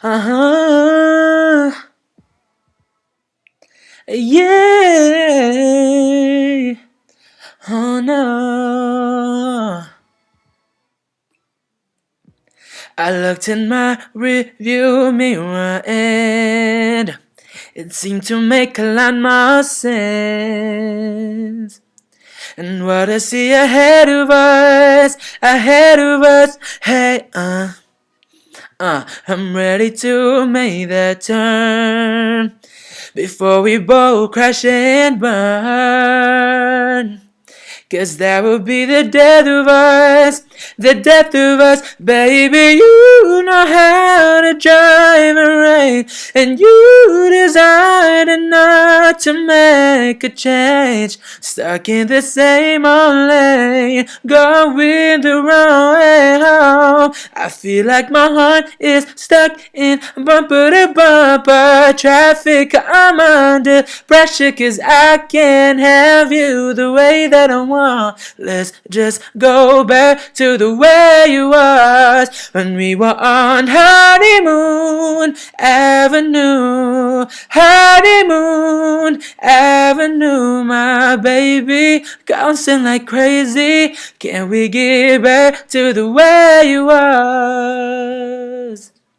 Uh-huh. Yeah. Oh no. I looked in my review mirror and it seemed to make a lot more sense. And what I see ahead of us, hey, I'm ready to make that turn before we both crash and burn. 'Cause that would be the death of us, baby. You know how to drive a rain, and you decided not to make a change. Stuck in the same old lane, going the wrong way home. I feel like my heart is stuck in bumper to bumper traffic. I'm under pressure 'cause I can't have you the way that I want. Let's just go back to the way you was when we were on honeymoon avenue, my baby, bouncing like crazy. Can we get back to the way you was?